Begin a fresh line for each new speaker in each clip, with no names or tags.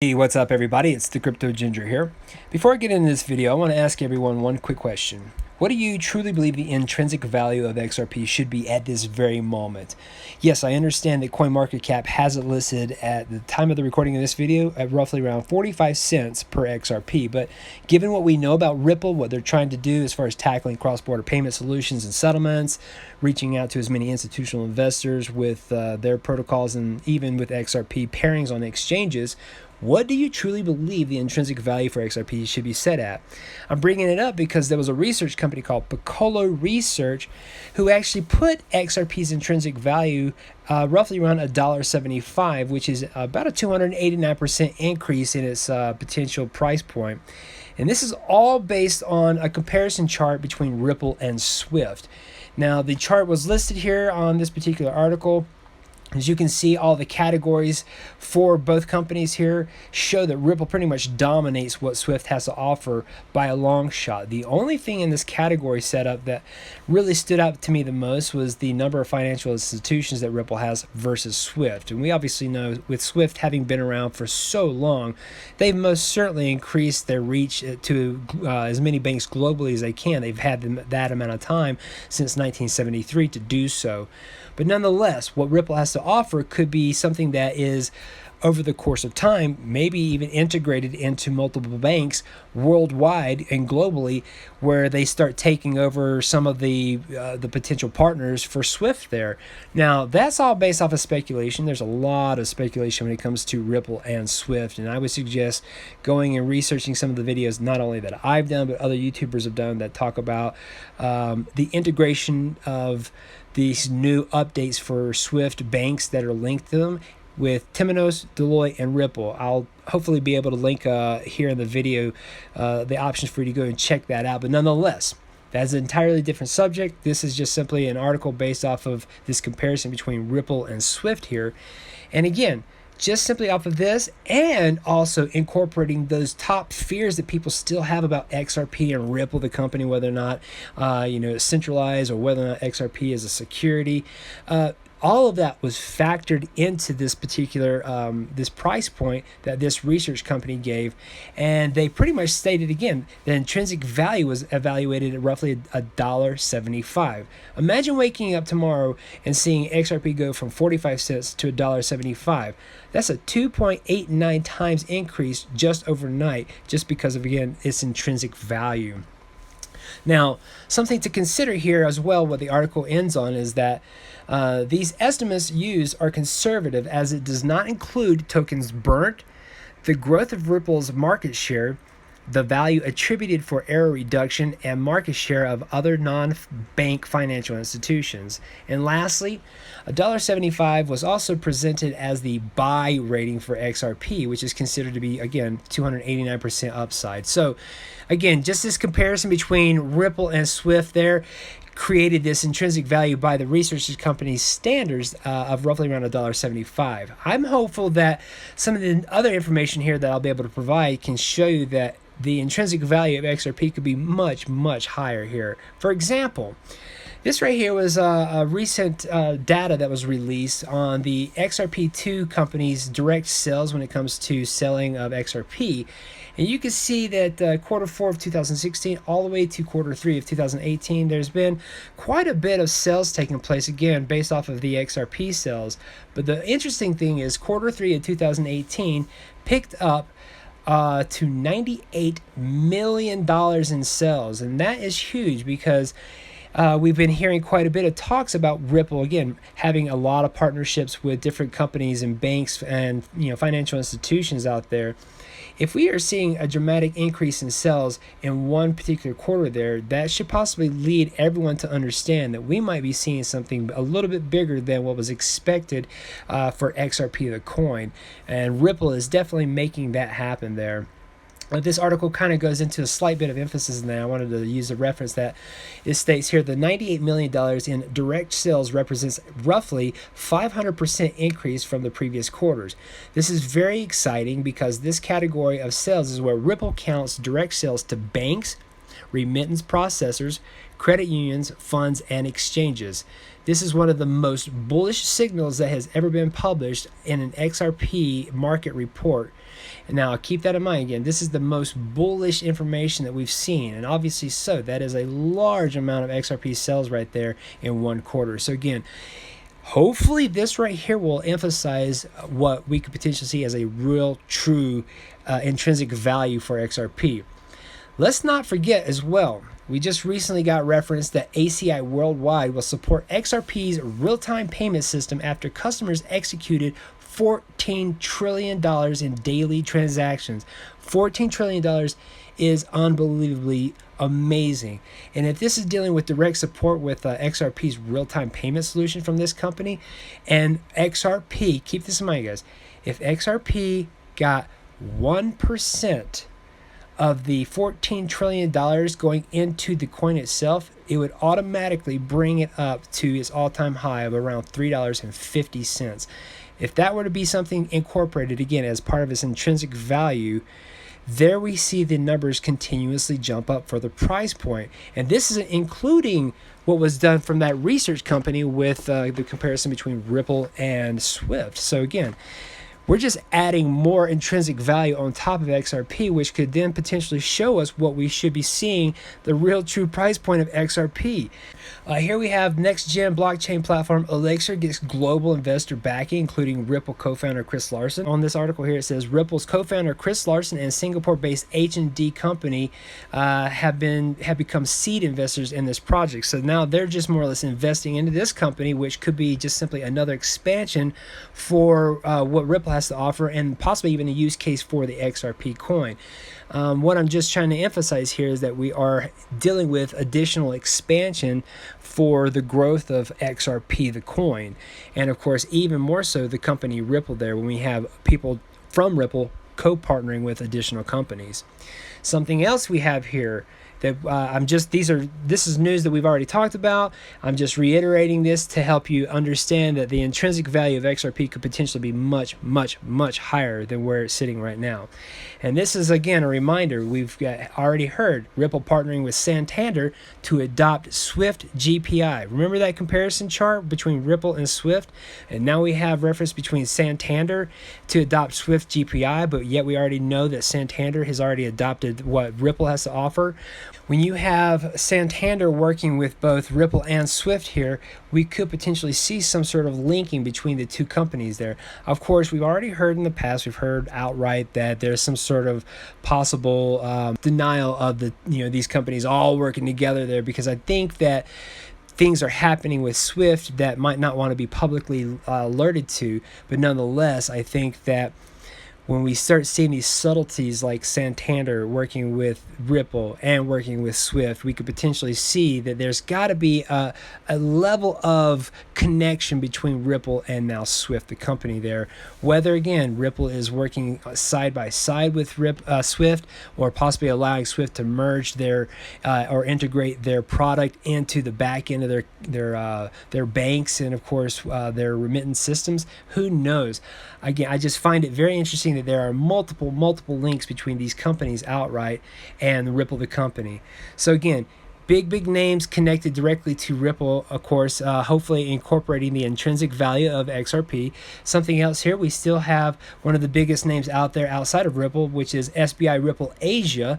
Hey, what's up everybody? It's the Crypto Ginger here. Before I get into this video, I want to ask everyone one quick question. What do you truly believe the intrinsic value of XRP should be at this very moment? Yes, I understand that CoinMarketCap has it listed at the time of the recording of this video at roughly around 45 cents per XRP, but given what we know about Ripple, what they're trying to do as far as tackling cross-border payment solutions and settlements, reaching out to as many institutional investors with their protocols, and even with XRP pairings on exchanges, what do you truly believe the intrinsic value for XRP should be set at? I'm bringing it up because there was a research company called Piccolo Research who actually put XRP's intrinsic value roughly around $1.75, which is about a 289% increase in its potential price point. And this is all based on a comparison chart between Ripple and Swift. Now, the chart was listed here on this particular article. As you can see, all the categories for both companies here show that Ripple pretty much dominates what Swift has to offer by a long shot. The only thing in this category setup that really stood out to me the most was the number of financial institutions that Ripple has versus Swift. And we obviously know with Swift having been around for so long, they've most certainly increased their reach to as many banks globally as they can. They've had that amount of time since 1973 to do so. But nonetheless, what Ripple has to offer could be something that is, over the course of time, maybe even integrated into multiple banks worldwide and globally, where they start taking over some of the potential partners for Swift there. Now, that's all based off of speculation. There's a lot of speculation when it comes to Ripple and Swift, and I would suggest going and researching some of the videos, not only that I've done, but other YouTubers have done, that talk about the integration of these new updates for Swift banks that are linked to them with Temenos, Deloitte, and Ripple. I'll hopefully be able to link here in the video the options for you to go and check that out. But nonetheless, that's an entirely different subject. This is just simply an article based off of this comparison between Ripple and Swift here. And again, just simply off of this, and also incorporating those top fears that people still have about XRP and Ripple, the company, whether or not it's centralized, or whether or not XRP is a security. All of that was factored into this particular this price point that this research company gave, and they pretty much stated again the intrinsic value was evaluated at roughly $1.75. Imagine waking up tomorrow and seeing XRP go from 45 cents to $1.75. That's a 2.89 times increase just overnight, just because of, again, its intrinsic value. Now, something to consider here as well, what the article ends on, is that these estimates used are conservative, as it does not include tokens burnt, the growth of Ripple's market share, the value attributed for error reduction, and market share of other non-bank financial institutions. And lastly, $1.75 was also presented as the buy rating for XRP, which is considered to be, again, 289% upside. So again, just this comparison between Ripple and Swift there created this intrinsic value by the research company's standards of roughly around $1.75. I'm hopeful that some of the other information here that I'll be able to provide can show you that the intrinsic value of XRP could be much, much higher here. For example, this right here was a recent data that was released on the XRP2 company's direct sales when it comes to selling of XRP. And you can see that quarter 4 of 2016 all the way to quarter 3 of 2018, there's been quite a bit of sales taking place, again, based off of the XRP sales. But the interesting thing is quarter 3 of 2018 picked up to $98 million in sales. And that is huge, because we've been hearing quite a bit of talks about Ripple, again, having a lot of partnerships with different companies and banks and financial institutions out there. If we are seeing a dramatic increase in sales in one particular quarter there, that should possibly lead everyone to understand that we might be seeing something a little bit bigger than what was expected for XRP, the coin. And Ripple is definitely making that happen there. This article kind of goes into a slight bit of emphasis in that. I wanted to use a reference that it states here, the $98 million in direct sales represents roughly 500% increase from the previous quarters. This is very exciting because this category of sales is where Ripple counts direct sales to banks, remittance processors, credit unions, funds, and exchanges. This is one of the most bullish signals that has ever been published in an XRP market report. And now keep that in mind again, this is the most bullish information that we've seen, and obviously so. That is a large amount of XRP sales right there in one quarter. So again, hopefully this right here will emphasize what we could potentially see as a real, true intrinsic value for XRP. Let's not forget as well, we just recently got reference that ACI Worldwide will support XRP's real-time payment system after customers executed $14 trillion in daily transactions. $14 trillion is unbelievably amazing. And if this is dealing with direct support with XRP's real-time payment solution from this company, and XRP, keep this in mind guys, if XRP got 1% of the $14 trillion going into the coin itself, it would automatically bring it up to its all-time high of around $3.50. If that were to be something incorporated again as part of its intrinsic value, there we see the numbers continuously jump up for the price point. And this is including what was done from that research company with the comparison between Ripple and Swift. So again, we're just adding more intrinsic value on top of XRP, which could then potentially show us what we should be seeing, the real true price point of XRP. Here we have next-gen blockchain platform Elixir gets global investor backing, including Ripple co-founder Chris Larsen. On this article here, it says Ripple's co-founder Chris Larsen and Singapore-based H&D company have become seed investors in this project. So now they're just more or less investing into this company, which could be just simply another expansion for what Ripple has to offer, and possibly even a use case for the XRP coin. What I'm just trying to emphasize here is that we are dealing with additional expansion for the growth of XRP, the coin, and of course even more so the company Ripple there, when we have people from Ripple co-partnering with additional companies. Something else we have here that this is news that we've already talked about. I'm just reiterating this to help you understand that the intrinsic value of XRP could potentially be much, much, much higher than where it's sitting right now. And this is again a reminder, we've already heard Ripple partnering with Santander to adopt Swift GPI. Remember that comparison chart between Ripple and Swift? And now we have reference between Santander to adopt Swift GPI, but yet we already know that Santander has already adopted what Ripple has to offer. When you have Santander working with both Ripple and Swift here, we could potentially see some sort of linking between the two companies there. Of course, we've already heard in the past, we've heard outright that there's some sort of possible denial of these companies all working together there, because I think that things are happening with Swift that might not want to be publicly alerted to, but nonetheless, I think that when we start seeing these subtleties like Santander working with Ripple and working with Swift, we could potentially see that there's got to be a level of connection between Ripple and now Swift, the company there. Whether, again, Ripple is working side by side with Swift, or possibly allowing Swift to merge their or integrate their product into the back end of their banks and, of course, their remittance systems. Who knows? Again, I just find it very interesting that there are multiple links between these companies outright and Ripple, the company. So again, big names connected directly to Ripple, of course, hopefully incorporating the intrinsic value of XRP. Something else here, we still have one of the biggest names out there outside of Ripple, which is SBI Ripple Asia,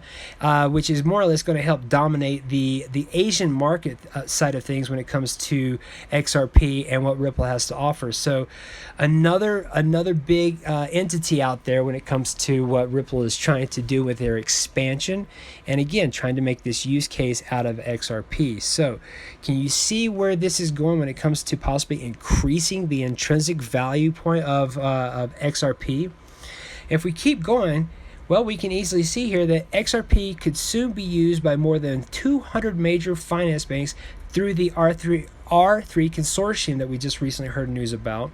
which is more or less going to help dominate the Asian market side of things when it comes to XRP and what Ripple has to offer. So another big entity out there when it comes to what Ripple is trying to do with their expansion, and again, trying to make this use case out of XRP. So can you see where this is going when it comes to possibly increasing the intrinsic value point of XRP? If we keep going, well, we can easily see here that XRP could soon be used by more than 200 major finance banks through the R3 consortium that we just recently heard news about.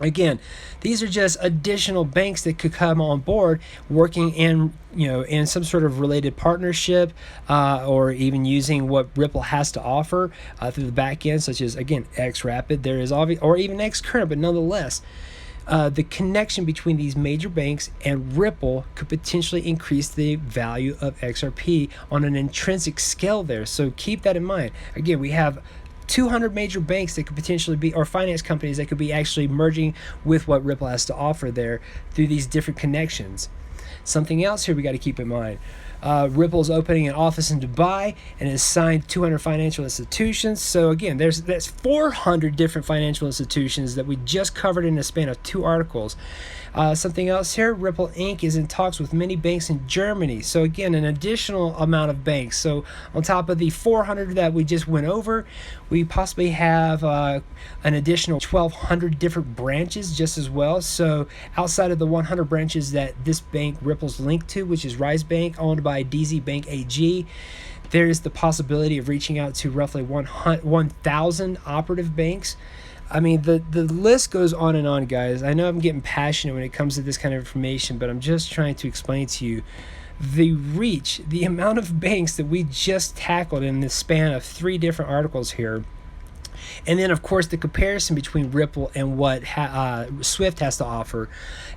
Again, these are just additional banks that could come on board, working in some sort of related partnership, or even using what Ripple has to offer through the back end, such as, again, XRapid. There is or even XCurrent, but nonetheless, the connection between these major banks and Ripple could potentially increase the value of XRP on an intrinsic scale there. So keep that in mind. Again, we have 200 major banks that could potentially be, or finance companies that could be actually merging with what Ripple has to offer there through these different connections. Something else here we got to keep in mind. Ripple's opening an office in Dubai and has signed 200 financial institutions. So again, that's 400 different financial institutions that we just covered in the span of 2 articles. Something else here, Ripple Inc. is in talks with many banks in Germany. So again, an additional amount of banks. So on top of the 400 that we just went over, we possibly have an additional 1,200 different branches just as well. So outside of the 100 branches that this bank Ripple's linked to, which is Rise Bank, owned by DZ Bank AG, there is the possibility of reaching out to roughly 1,000 operative banks. I mean, the list goes on and on, guys. I know I'm getting passionate when it comes to this kind of information, but I'm just trying to explain to you the reach, the amount of banks that we just tackled in the span of 3 different articles here. And then, of course, the comparison between Ripple and what Swift has to offer.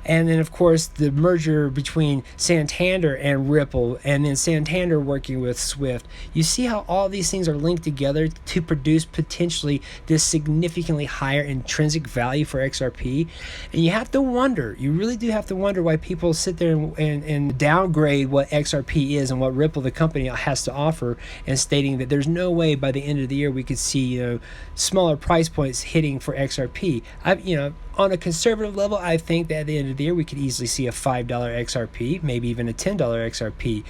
And then, of course, the merger between Santander and Ripple, and then Santander working with Swift. You see how all these things are linked together to produce potentially this significantly higher intrinsic value for XRP. And you have to wonder, you really do have to wonder why people sit there and downgrade what XRP is and what Ripple, the company, has to offer, and stating that there's no way by the end of the year we could see, smaller price points hitting for XRP. On a conservative level, I think that at the end of the year we could easily see a $5 XRP, maybe even a $10 XRP.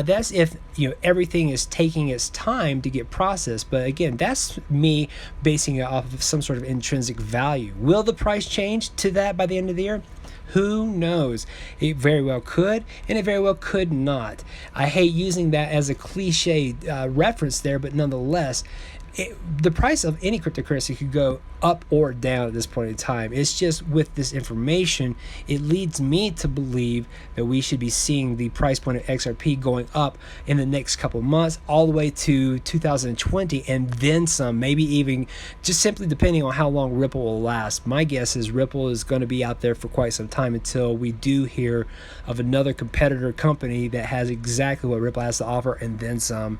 That's if everything is taking its time to get processed. But again, that's me basing it off of some sort of intrinsic value. Will the price change to that by the end of the year? Who knows? It very well could, and it very well could not. I hate using that as a cliche reference there, but nonetheless, the price of any cryptocurrency could go up or down at this point in time. It's just with this information, it leads me to believe that we should be seeing the price point of XRP going up in the next couple months, all the way to 2020 and then some, maybe even just simply depending on how long Ripple will last. My guess is Ripple is going to be out there for quite some time until we do hear of another competitor company that has exactly what Ripple has to offer and then some.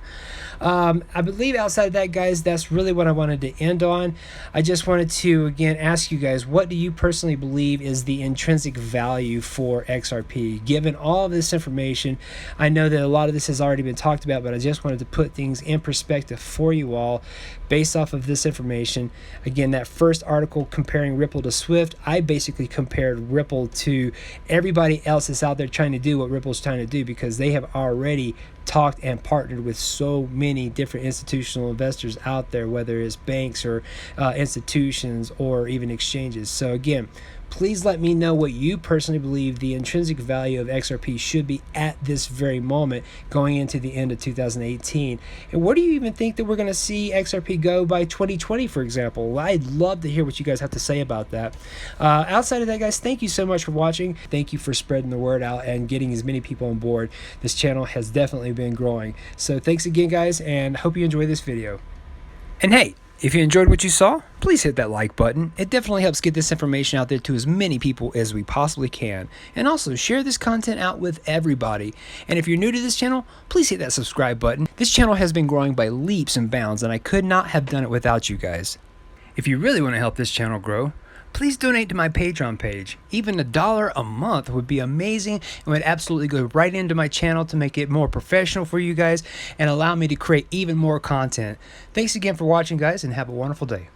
I believe outside of that, guys, that's really what I wanted to end on. I just wanted to again ask you guys, what do you personally believe is the intrinsic value for XRP? Given all of this information, I know that a lot of this has already been talked about, but I just wanted to put things in perspective for you all based off of this information. Again, that first article comparing Ripple to Swift, I basically compared Ripple to everybody else that's out there trying to do what Ripple's trying to do, because they have already talked and partnered with so many different institutional investors out there, whether it's banks or institutions or even exchanges. So again, please let me know what you personally believe the intrinsic value of XRP should be at this very moment going into the end of 2018. And where do you even think that we're going to see XRP go by 2020, for example? I'd love to hear what you guys have to say about that. Outside of that, guys, thank you so much for watching. Thank you for spreading the word out and getting as many people on board. This channel has definitely been growing. So thanks again, guys, and hope you enjoy this video. And hey, if you enjoyed what you saw, please hit that like button. It definitely helps get this information out there to as many people as we possibly can. And also share this content out with everybody. And if you're new to this channel, please hit that subscribe button. This channel has been growing by leaps and bounds, and I could not have done it without you guys. If you really want to help this channel grow, please donate to my Patreon page. Even $1 a month would be amazing and would absolutely go right into my channel to make it more professional for you guys and allow me to create even more content. Thanks again for watching, guys, and have a wonderful day.